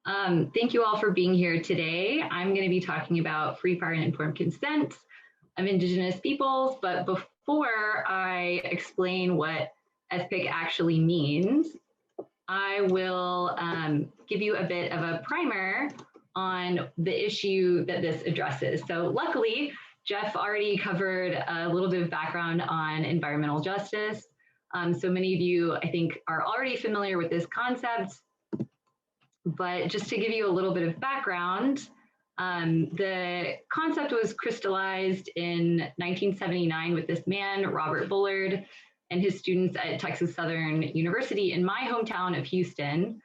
Thank you all for being here today. I'm going to be talking about free, prior, and informed consent of Indigenous peoples, but before I explain what FPIC actually means, I will give you a bit of a primer on the issue that this addresses. So luckily, Jeff already covered a little bit of background on environmental justice. So many of you, I think, are already familiar with this concept. But just to give you a little bit of background, the concept was crystallized in 1979 with this man, Robert Bullard, and his students at Texas Southern University in my hometown of Houston,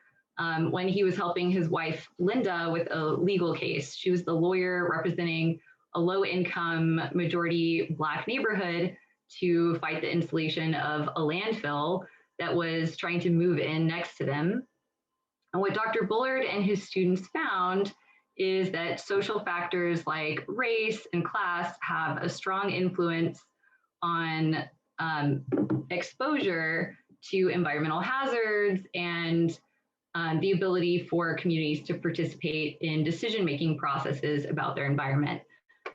when he was helping his wife, Linda, with a legal case. She was the lawyer representing a low-income, majority Black neighborhood to fight the installation of a landfill that was trying to move in next to them. And what Dr. Bullard and his students found is that social factors like race and class have a strong influence on exposure to environmental hazards and the ability for communities to participate in decision-making processes about their environment.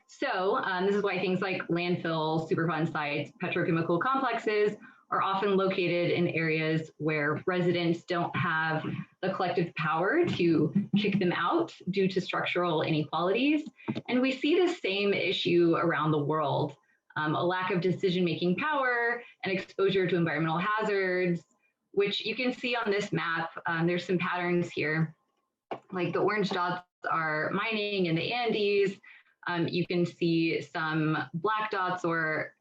So this is why things like landfills, Superfund sites, petrochemical complexes are often located in areas where residents don't have the collective power to kick them out due to structural inequalities. And we see the same issue around the world, a lack of decision-making power and exposure to environmental hazards, which you can see on this map. There's some patterns here, like the orange dots are mining in the Andes. You can see some black dots or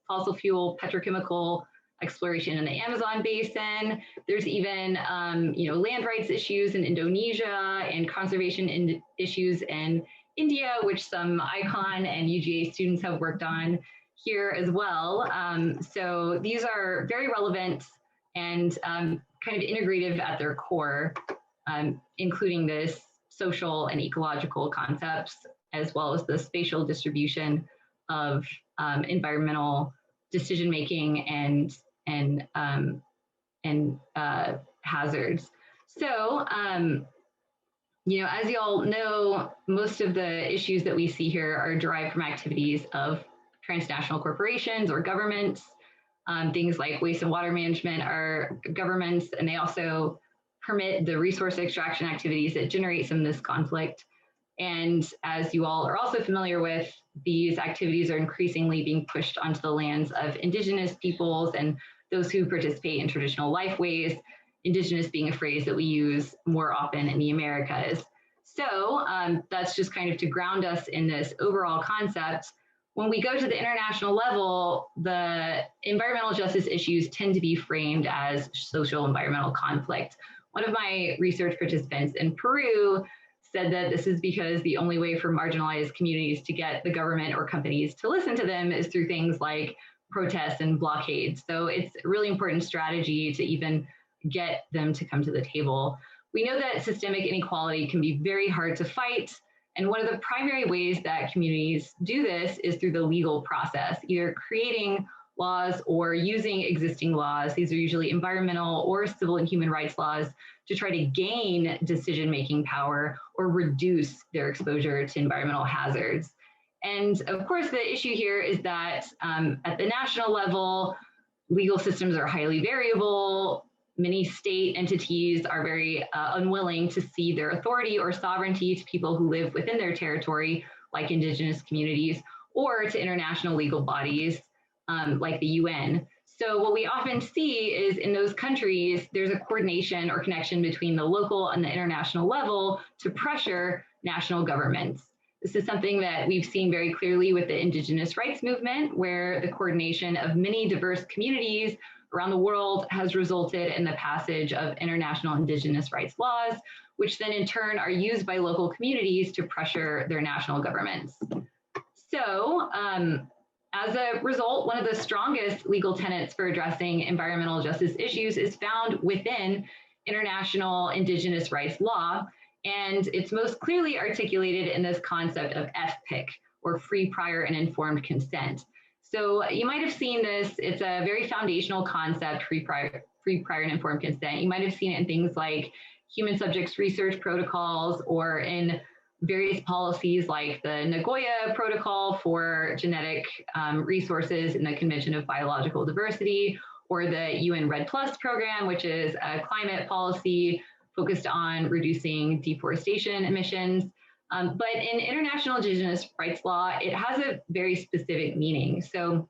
fossil fuel petrochemical exploration in the Amazon basin. There's even land rights issues in Indonesia and conservation issues in India, which some ICON and UGA students have worked on here as well. So these are very relevant and kind of integrative at their core, including this social and ecological concepts, as well as the spatial distribution of environmental decision-making and hazards. So, as you all know, most of the issues that we see here are derived from activities of transnational corporations or governments. Things like waste and water management are governments, and they also permit the resource extraction activities that generate some of this conflict. And as you all are also familiar with, these activities are increasingly being pushed onto the lands of Indigenous peoples and those who participate in traditional lifeways, Indigenous being a phrase that we use more often in the Americas. So that's just kind of to ground us in this overall concept. When we go to the international level, the environmental justice issues tend to be framed as social environmental conflict. One of my research participants in Peru said that this is because the only way for marginalized communities to get the government or companies to listen to them is through things like protests and blockades. So it's a really important strategy to even get them to come to the table. We know that systemic inequality can be very hard to fight. And one of the primary ways that communities do this is through the legal process, either creating laws or using existing laws. These are usually environmental or civil and human rights laws to try to gain decision-making power or reduce their exposure to environmental hazards. And of course, the issue here is that at the national level, legal systems are highly variable. Many state entities are very unwilling to cede their authority or sovereignty to people who live within their territory, like Indigenous communities, or to international legal bodies like the UN. So what we often see is in those countries, there's a coordination or connection between the local and the international level to pressure national governments. This is something that we've seen very clearly with the Indigenous rights movement, where the coordination of many diverse communities around the world has resulted in the passage of international Indigenous rights laws, which then in turn are used by local communities to pressure their national governments. So as a result, one of the strongest legal tenets for addressing environmental justice issues is found within international Indigenous rights law, and it's most clearly articulated in this concept of FPIC, or free, prior, and informed consent. So you might have seen this. It's a very foundational concept, free, prior, and informed consent. You might have seen it in things like human subjects research protocols or in various policies like the Nagoya Protocol for genetic resources in the Convention of Biological Diversity, or the UN Red Plus program, which is a climate policy focused on reducing deforestation emissions. But in international Indigenous rights law, it has a very specific meaning. So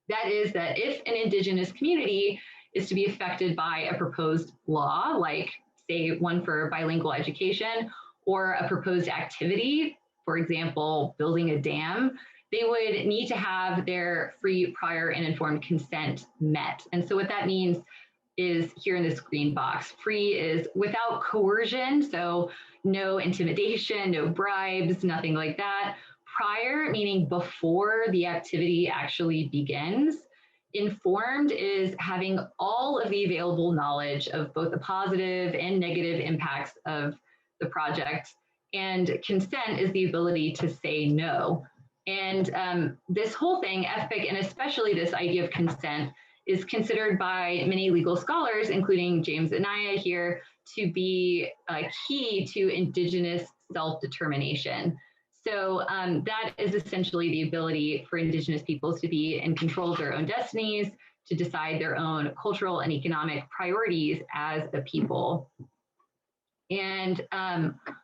that is that if an Indigenous community is to be affected by a proposed law, like say one for bilingual education, or a proposed activity, for example, building a dam, they would need to have their free, prior, and informed consent met. And so what that means is here in this green box. Free is without coercion, so no intimidation, no bribes, nothing like that. Prior, meaning before the activity actually begins. Informed is having all of the available knowledge of both the positive and negative impacts of the project. And consent is the ability to say no. And this whole thing, FPIC, and especially this idea of consent, is considered by many legal scholars, including James Anaya here, to be key to Indigenous self-determination. So that is essentially the ability for Indigenous peoples to be in control of their own destinies, to decide their own cultural and economic priorities as a people. And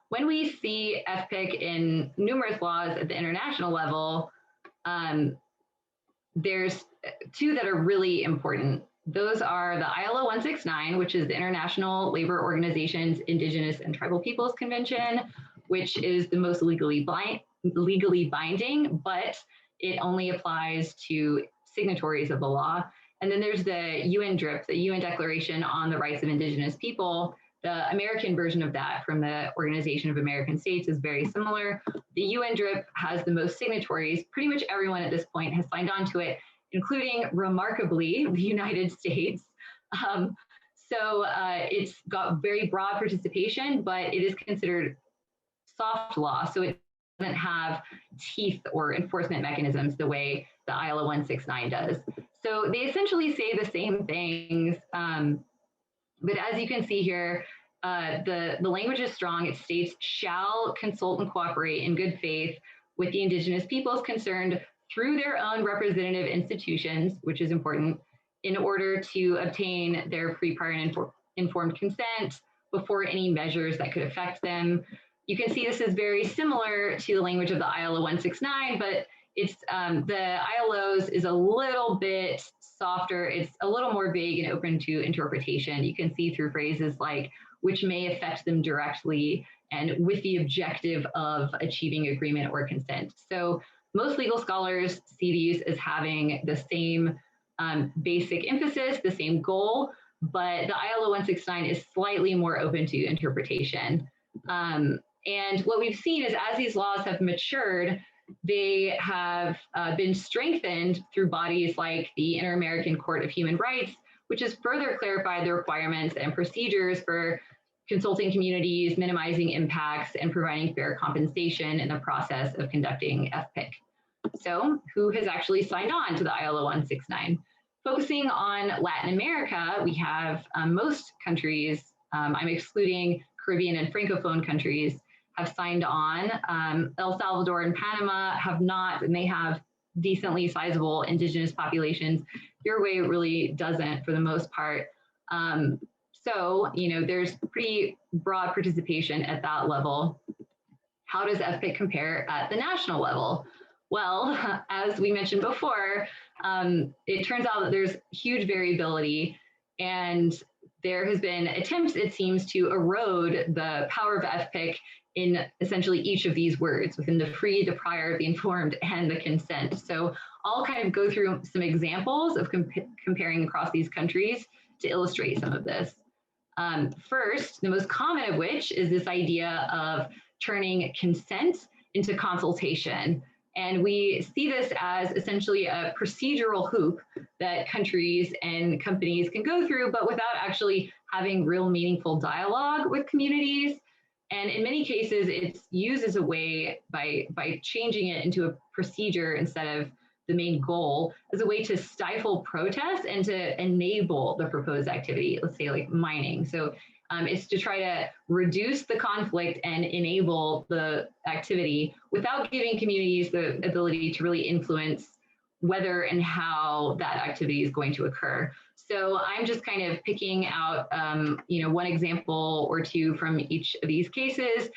when we see FPIC in numerous laws at the international level, there's two that are really important. Those are the ILO 169, which is the International Labor Organization's Indigenous and Tribal Peoples Convention, which is the most legally binding, but it only applies to signatories of the law. And then there's the UN DRIP, the UN Declaration on the Rights of Indigenous People. The American version of that from the Organization of American States is very similar. The UN DRIP has the most signatories. Pretty much everyone at this point has signed on to it, including, remarkably, the United States. So it's got very broad participation, but it is considered soft law. So it doesn't have teeth or enforcement mechanisms the way the ILO 169 does. So they essentially say the same things. But as you can see here, the language is strong. It states, shall consult and cooperate in good faith with the Indigenous peoples concerned through their own representative institutions, which is important, in order to obtain their free, prior, and informed consent before any measures that could affect them. You can see this is very similar to the language of the ILO 169, but it's the ILO's is a little bit softer. It's a little more vague and open to interpretation. You can see through phrases like, which may affect them directly and with the objective of achieving agreement or consent. So most legal scholars see these as having the same basic emphasis, the same goal, but the ILO 169 is slightly more open to interpretation. And what we've seen is as these laws have matured, they have been strengthened through bodies like the Inter-American Court of Human Rights, which has further clarified the requirements and procedures for consulting communities, minimizing impacts, and providing fair compensation in the process of conducting FPIC. So who has actually signed on to the ILO 169? Focusing on Latin America, we have most countries, I'm excluding Caribbean and Francophone countries, have signed on. El Salvador and Panama have not, and they have decently sizable Indigenous populations. Uruguay really doesn't for the most part. So, there's pretty broad participation at that level. How does FPIC compare at the national level? Well, as we mentioned before, it turns out that there's huge variability, and there has been attempts, it seems, to erode the power of FPIC in essentially each of these words, within the free, the prior, the informed, and the consent. So I'll kind of go through some examples of comparing across these countries to illustrate some of this. First, the most common of which is this idea of turning consent into consultation. And we see this as essentially a procedural hoop that countries and companies can go through, but without actually having real meaningful dialogue with communities. And in many cases, it's used as a way by changing it into a procedure instead of the main goal, as a way to stifle protest and to enable the proposed activity, let's say like mining. So It's to try to reduce the conflict and enable the activity without giving communities the ability to really influence whether and how that activity is going to occur. So I'm just kind of picking out, one example or two from each of these cases.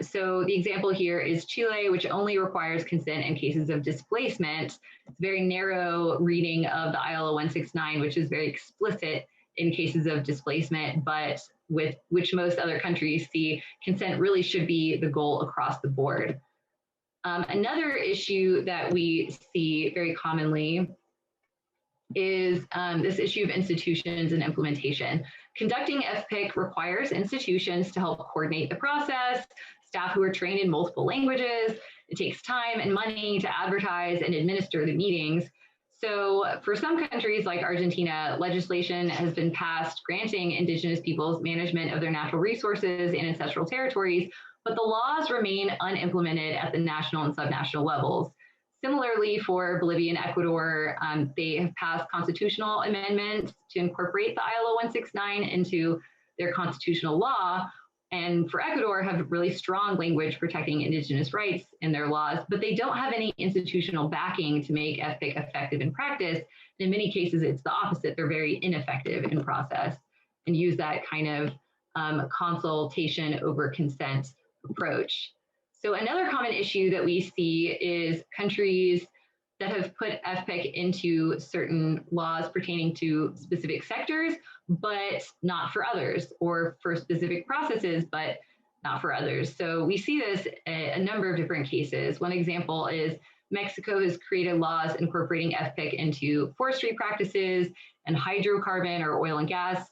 So the example here is Chile, which only requires consent in cases of displacement. It's a very narrow reading of the ILO 169, which is very explicit in cases of displacement, but with which most other countries see consent really should be the goal across the board. Another issue that we see very commonly is this issue of institutions and implementation. Conducting FPIC requires institutions to help coordinate the process, staff who are trained in multiple languages. It takes time and money to advertise and administer the meetings. So for some countries like Argentina, legislation has been passed granting Indigenous peoples management of their natural resources and ancestral territories, but the laws remain unimplemented at the national and subnational levels. Similarly, for Bolivia and Ecuador, they have passed constitutional amendments to incorporate the ILO 169 into their constitutional law, and for Ecuador have really strong language protecting Indigenous rights in their laws, but they don't have any institutional backing to make FPIC effective in practice. In many cases, it's the opposite. They're very ineffective in process and use that kind of consultation over consent approach. So another common issue that we see is countries that have put FPIC into certain laws pertaining to specific sectors, but not for others, or for specific processes, but not for others. So we see this a number of different cases. One example is Mexico has created laws incorporating FPIC into forestry practices and hydrocarbon or oil and gas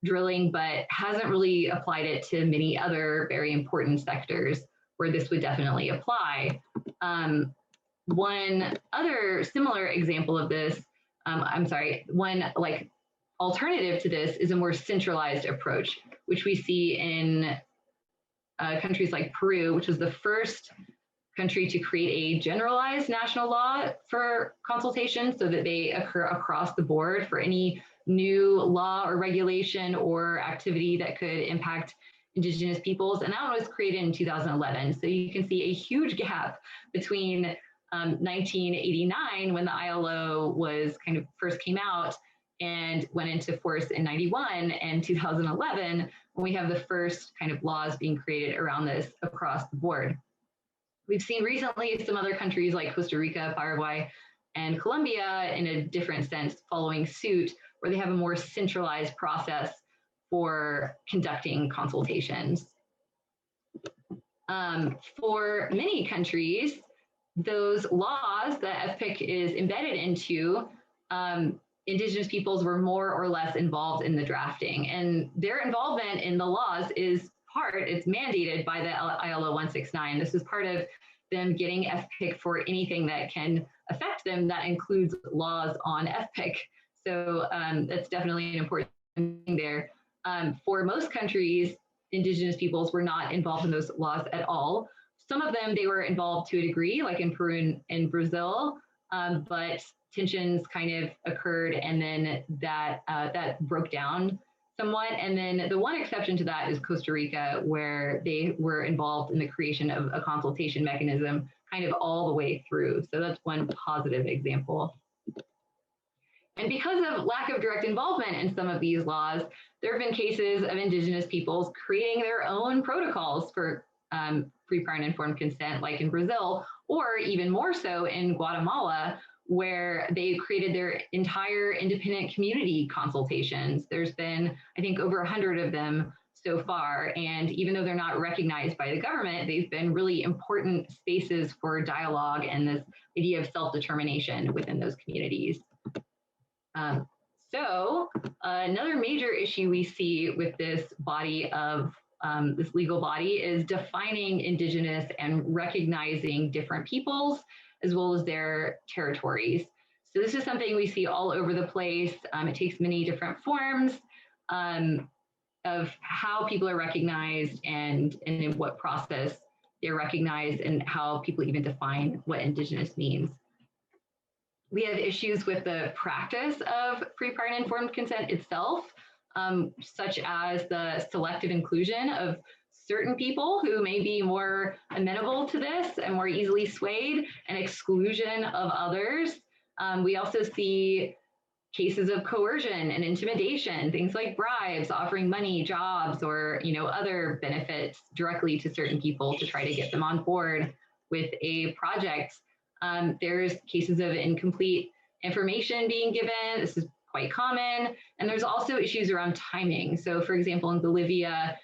drilling, but hasn't really applied it to many other very important sectors where this would definitely apply. One other similar example of this, one like alternative to this is a more centralized approach, which we see in countries like Peru, which was the first country to create a generalized national law for consultation so that they occur across the board for any new law or regulation or activity that could impact Indigenous peoples. And that one was created in 2011. So you can see a huge gap between 1989, when the ILO was kind of first came out and went into force in 91, and 2011, when we have the first kind of laws being created around this across the board. We've seen recently some other countries like Costa Rica, Paraguay, and Colombia in a different sense following suit, where they have a more centralized process for conducting consultations. For many countries, those laws that FPIC is embedded into, Indigenous peoples were more or less involved in the drafting, and their involvement in the laws is it's mandated by the ILO 169. This is part of them getting FPIC for anything that can affect them. That includes laws on FPIC. So that's definitely an important thing there. For most countries, Indigenous peoples were not involved in those laws at all. Some of them, they were involved to a degree, like in Peru and Brazil, but tensions kind of occurred, and then that broke down somewhat. And then the one exception to that is Costa Rica, where they were involved in the creation of a consultation mechanism kind of all the way through. So that's one positive example. And because of lack of direct involvement in some of these laws, there have been cases of Indigenous peoples creating their own protocols for free, prior, and informed consent, like in Brazil, or even more so in Guatemala, where they created their entire independent community consultations. There's been, I think, over 100 of them so far. And even though they're not recognized by the government, they've been really important spaces for dialogue and this idea of self-determination within those communities. Another major issue we see with this body of this legal body is defining Indigenous and recognizing different peoples as well as their territories. So this is something we see all over the place. It takes many different forms of how people are recognized and in what process they're recognized, and how people even define what Indigenous means. We have issues with the practice of free, prior, and informed consent itself. such as the selective inclusion of certain people who may be more amenable to this and more easily swayed, and exclusion of others. We also see cases of coercion and intimidation, things like bribes, offering money, jobs, or other benefits directly to certain people to try to get them on board with a project. There's cases of incomplete information being given. This is quite common. And there's also issues around timing. So for example, in Bolivia,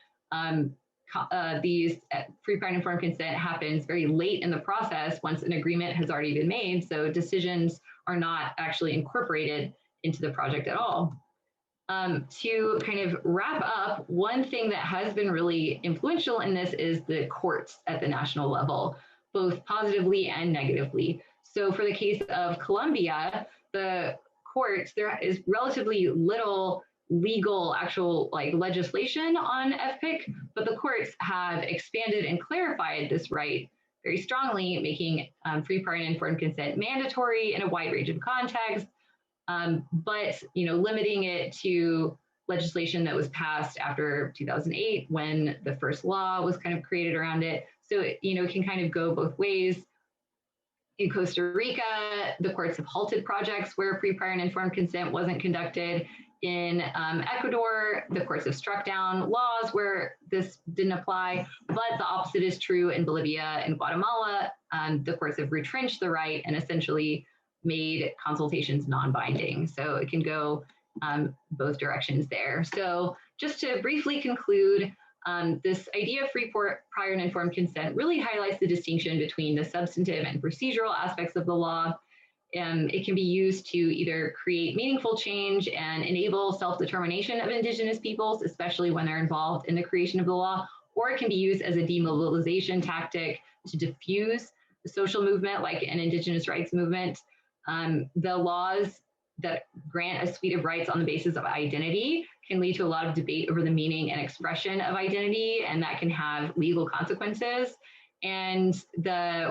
these free, prior, and informed consent happens very late in the process once an agreement has already been made. So decisions are not actually incorporated into the project at all. To kind of wrap up, one thing that has been really influential in this is the courts at the national level, both positively and negatively. So for the case of Colombia, the courts, there is relatively little legal actual legislation on FPIC, but the courts have expanded and clarified this right very strongly, making free, prior, and informed consent mandatory in a wide range of contexts, but limiting it to legislation that was passed after 2008 when the first law was kind of created around it. So it can kind of go both ways. In Costa Rica, the courts have halted projects where free, prior, and informed consent wasn't conducted. In Ecuador, the courts have struck down laws where this didn't apply, but the opposite is true in Bolivia and Guatemala. The courts have retrenched the right and essentially made consultations non-binding. So it can go both directions there. So just to briefly conclude, this idea of free, prior, and informed consent really highlights the distinction between the substantive and procedural aspects of the law. It can be used to either create meaningful change and enable self-determination of Indigenous peoples, especially when they're involved in the creation of the law, or it can be used as a demobilization tactic to diffuse the social movement, like an Indigenous rights movement. The laws that grant a suite of rights on the basis of identity can lead to a lot of debate over the meaning and expression of identity, and that can have legal consequences. And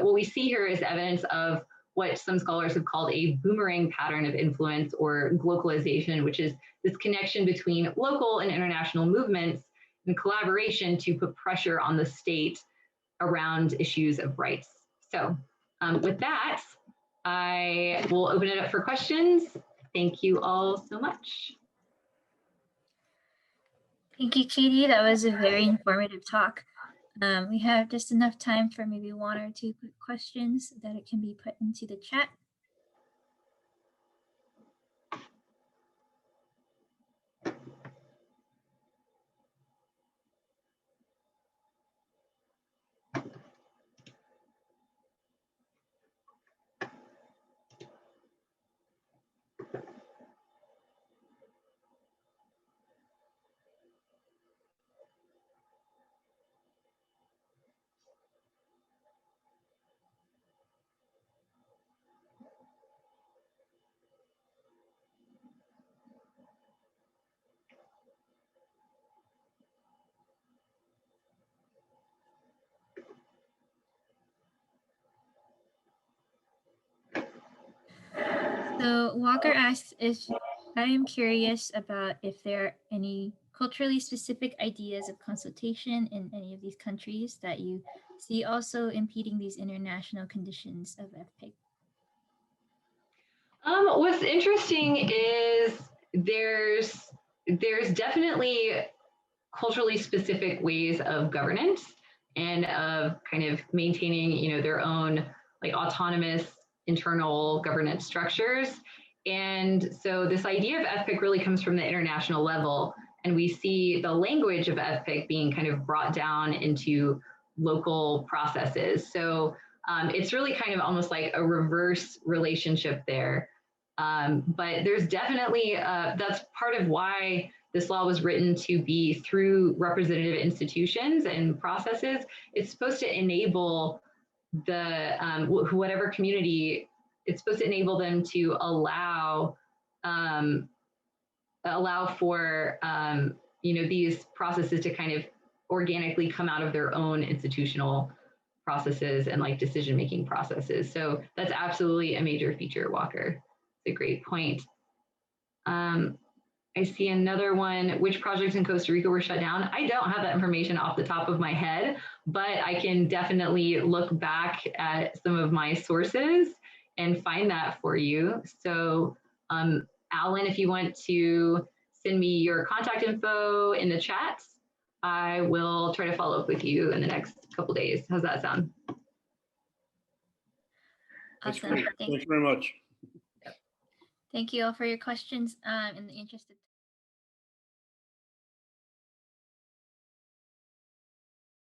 what we see here is evidence of what some scholars have called a boomerang pattern of influence or globalization, which is this connection between local and international movements and collaboration to put pressure on the state around issues of rights. So with that, I will open it up for questions. Thank you all so much. Thank you, Katie. That was a very informative talk. We have just enough time for maybe one or two quick questions that it can be put into the chat. So Walker asks if I am curious about if there are any culturally specific ideas of consultation in any of these countries that you see also impeding these international conditions of FPIC. What's interesting is there's definitely culturally specific ways of governance and of kind of maintaining, their own autonomous internal governance structures. And so this idea of FPIC really comes from the international level, and we see the language of FPIC being kind of brought down into local processes. So it's really kind of almost like a reverse relationship there. But there's definitely, that's part of why this law was written to be through representative institutions and processes. It's supposed to enable the whatever community, it's supposed to enable them to allow for these processes to kind of organically come out of their own institutional processes and decision-making processes. So that's absolutely a major feature, Walker. It's a great point. I see another one, which projects in Costa Rica were shut down? I don't have that information off the top of my head, but I can definitely look back at some of my sources and find that for you. So Alan, if you want to send me your contact info in the chat, I will try to follow up with you in the next couple days. How's that sound? Awesome. Thanks very much. Thank you all for your questions. In the interest of